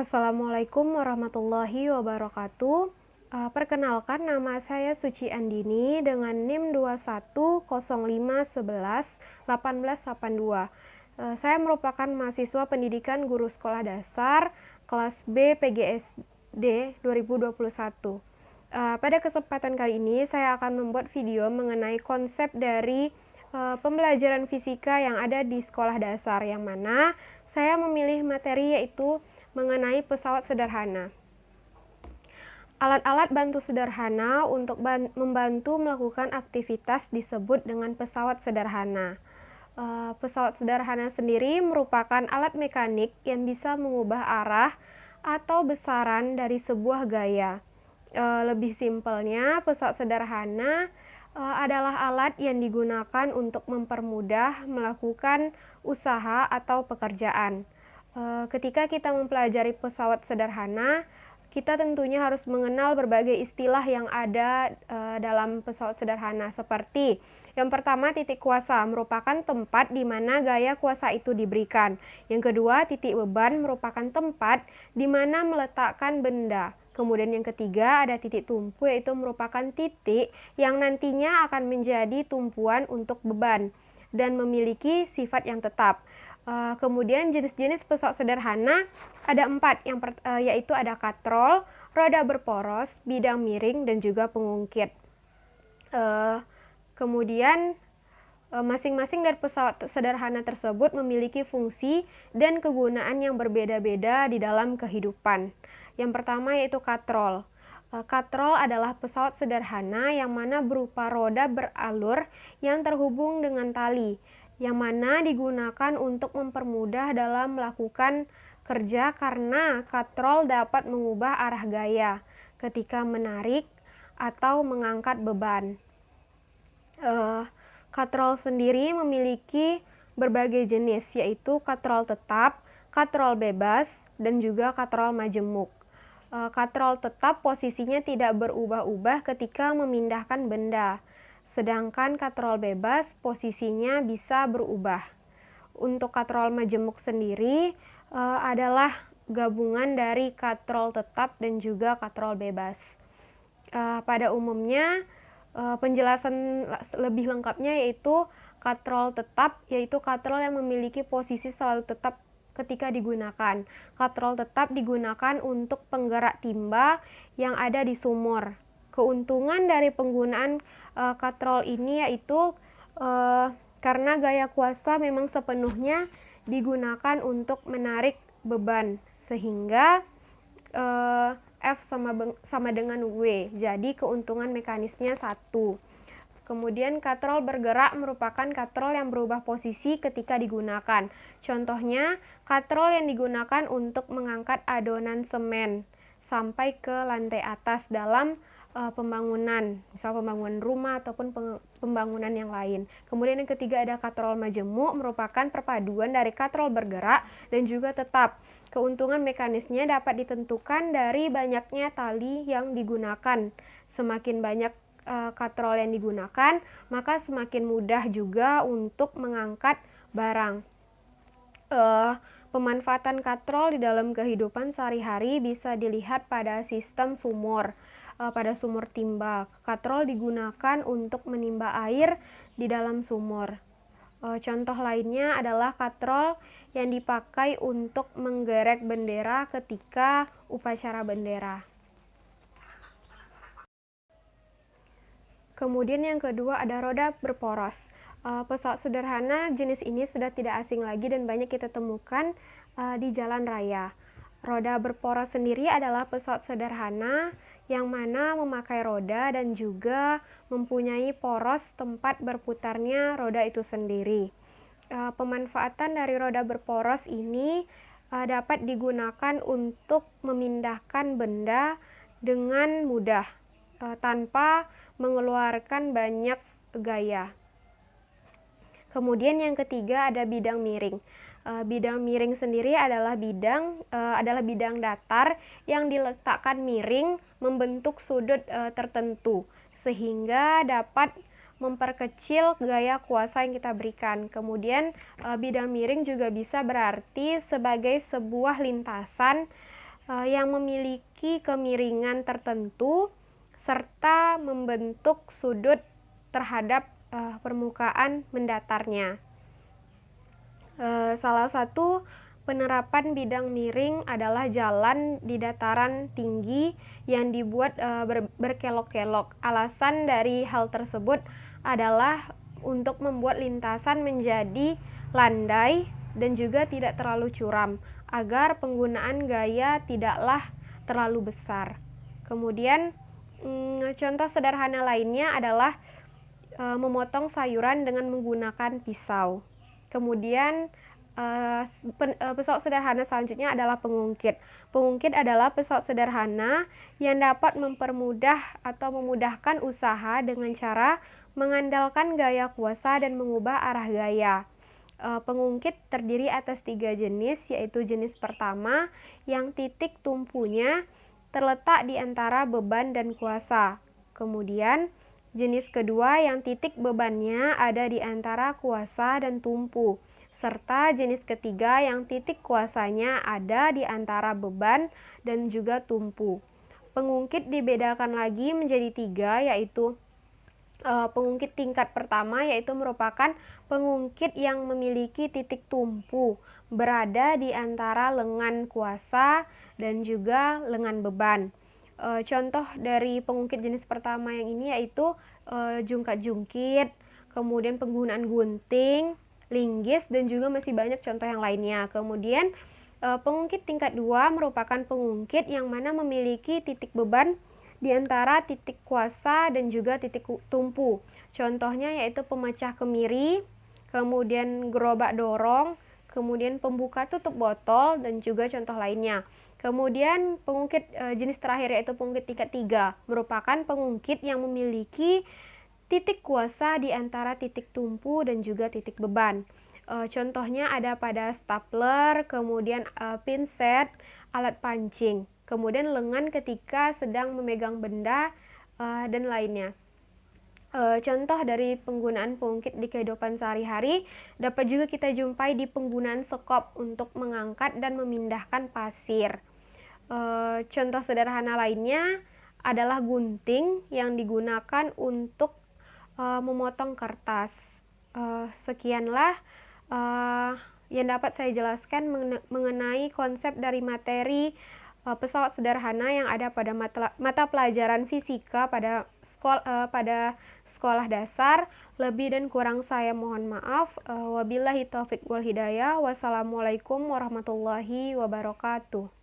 Assalamualaikum warahmatullahi wabarakatuh. Perkenalkan, nama saya Suci Andini dengan NIM 2105111882. Saya merupakan mahasiswa pendidikan guru sekolah dasar kelas B PGSD 2021. Pada kesempatan kali ini saya akan membuat video mengenai konsep dari pembelajaran fisika yang ada di sekolah dasar, yang mana saya memilih materi yaitu mengenai pesawat sederhana. Alat-alat bantu sederhana untuk membantu melakukan aktivitas disebut dengan pesawat sederhana. Pesawat sederhana sendiri merupakan alat mekanik yang bisa mengubah arah atau besaran dari sebuah gaya. Lebih simpelnya, pesawat sederhana adalah alat yang digunakan untuk mempermudah melakukan usaha atau pekerjaan. Ketika kita mempelajari pesawat sederhana, kita tentunya harus mengenal berbagai istilah yang ada dalam pesawat sederhana, seperti yang pertama, titik kuasa merupakan tempat di mana gaya kuasa itu diberikan. Yang kedua, titik beban merupakan tempat di mana meletakkan benda. Kemudian yang ketiga, ada titik tumpu, yaitu merupakan titik yang nantinya akan menjadi tumpuan untuk beban dan memiliki sifat yang tetap. Kemudian jenis-jenis pesawat sederhana ada 4, yaitu ada katrol, roda berporos, bidang miring, dan juga pengungkit. Kemudian masing-masing dari pesawat sederhana tersebut memiliki fungsi dan kegunaan yang berbeda-beda di dalam kehidupan. Yang pertama yaitu katrol. Katrol adalah pesawat sederhana yang mana berupa roda beralur yang terhubung dengan tali, yang mana digunakan untuk mempermudah dalam melakukan kerja karena katrol dapat mengubah arah gaya ketika menarik atau mengangkat beban. Katrol sendiri memiliki berbagai jenis, yaitu katrol tetap, katrol bebas, dan juga katrol majemuk. Katrol tetap posisinya tidak berubah-ubah ketika memindahkan benda, sedangkan katrol bebas posisinya bisa berubah. Untuk katrol majemuk sendiri adalah gabungan dari katrol tetap dan juga katrol bebas. Pada umumnya penjelasan lebih lengkapnya yaitu katrol tetap, yaitu katrol yang memiliki posisi selalu tetap ketika digunakan. Katrol tetap digunakan untuk penggerak timba yang ada di sumur. Keuntungan dari penggunaan katrol ini yaitu karena gaya kuasa memang sepenuhnya digunakan untuk menarik beban, sehingga F sama dengan W, jadi keuntungan mekanisnya 1. Kemudian katrol bergerak merupakan katrol yang berubah posisi ketika digunakan. Contohnya, katrol yang digunakan untuk mengangkat adonan semen sampai ke lantai atas dalam pembangunan, misal pembangunan rumah ataupun pembangunan yang lain. Kemudian yang ketiga ada katrol majemuk, merupakan perpaduan dari katrol bergerak dan juga tetap. Keuntungan mekanisnya dapat ditentukan dari banyaknya tali yang digunakan. Semakin banyak katrol yang digunakan, maka semakin mudah juga untuk mengangkat barang. Pemanfaatan katrol di dalam kehidupan sehari-hari bisa dilihat pada sistem sumur. Pada sumur timba, katrol digunakan untuk menimba air di dalam sumur. Contoh lainnya adalah katrol yang dipakai untuk menggerek bendera ketika upacara bendera. Kemudian yang kedua ada roda berporos. Pesawat sederhana jenis ini sudah tidak asing lagi dan banyak kita temukan di jalan raya. Roda berporos sendiri adalah pesawat sederhana yang mana memakai roda dan juga mempunyai poros tempat berputarnya roda itu sendiri. Pemanfaatan dari roda berporos ini dapat digunakan untuk memindahkan benda dengan mudah tanpa mengeluarkan banyak gaya. Kemudian yang ketiga ada bidang miring. Bidang miring sendiri adalah bidang datar yang diletakkan miring membentuk sudut tertentu sehingga dapat memperkecil gaya kuasa yang kita berikan. Kemudian bidang miring juga bisa berarti sebagai sebuah lintasan yang memiliki kemiringan tertentu serta membentuk sudut terhadap permukaan mendatarnya. Salah satu penerapan bidang miring adalah jalan di dataran tinggi yang dibuat berkelok-kelok. Alasan dari hal tersebut adalah untuk membuat lintasan menjadi landai dan juga tidak terlalu curam, agar penggunaan gaya tidaklah terlalu besar. Kemudian contoh sederhana lainnya adalah memotong sayuran dengan menggunakan pisau. Kemudian pesawat sederhana selanjutnya adalah pengungkit. Pengungkit adalah pesawat sederhana yang dapat mempermudah atau memudahkan usaha dengan cara mengandalkan gaya kuasa dan mengubah arah gaya. Pengungkit terdiri atas 3 jenis, yaitu jenis pertama yang titik tumpunya terletak di antara beban dan kuasa. Kemudian jenis kedua yang titik bebannya ada di antara kuasa dan tumpu, serta jenis ketiga yang titik kuasanya ada di antara beban dan juga tumpu. Pengungkit dibedakan lagi menjadi 3, yaitu pengungkit tingkat pertama, yaitu merupakan pengungkit yang memiliki titik tumpu berada di antara lengan kuasa dan juga lengan beban. Contoh dari pengungkit jenis pertama yang ini yaitu jungkat-jungkit, kemudian penggunaan gunting, linggis, dan juga masih banyak contoh yang lainnya. Kemudian pengungkit tingkat 2 merupakan pengungkit yang mana memiliki titik beban di antara titik kuasa dan juga titik tumpu. Contohnya yaitu pemecah kemiri, kemudian gerobak dorong, kemudian pembuka tutup botol, dan juga contoh lainnya. Kemudian pengungkit jenis terakhir yaitu pengungkit tingkat 3 merupakan pengungkit yang memiliki titik kuasa di antara titik tumpu dan juga titik beban. Contohnya ada pada stapler, kemudian pinset, alat pancing, kemudian lengan ketika sedang memegang benda, dan lainnya. Contoh dari penggunaan pengungkit di kehidupan sehari-hari dapat juga kita jumpai di penggunaan sekop untuk mengangkat dan memindahkan pasir. Contoh sederhana lainnya adalah gunting yang digunakan untuk memotong kertas. Sekianlah yang dapat saya jelaskan mengenai konsep dari materi pesawat sederhana yang ada pada mata pelajaran fisika pada sekolah dasar. Lebih dan kurang saya mohon maaf. Wabillahi taufiq wal hidayah. Wassalamualaikum warahmatullahi wabarakatuh.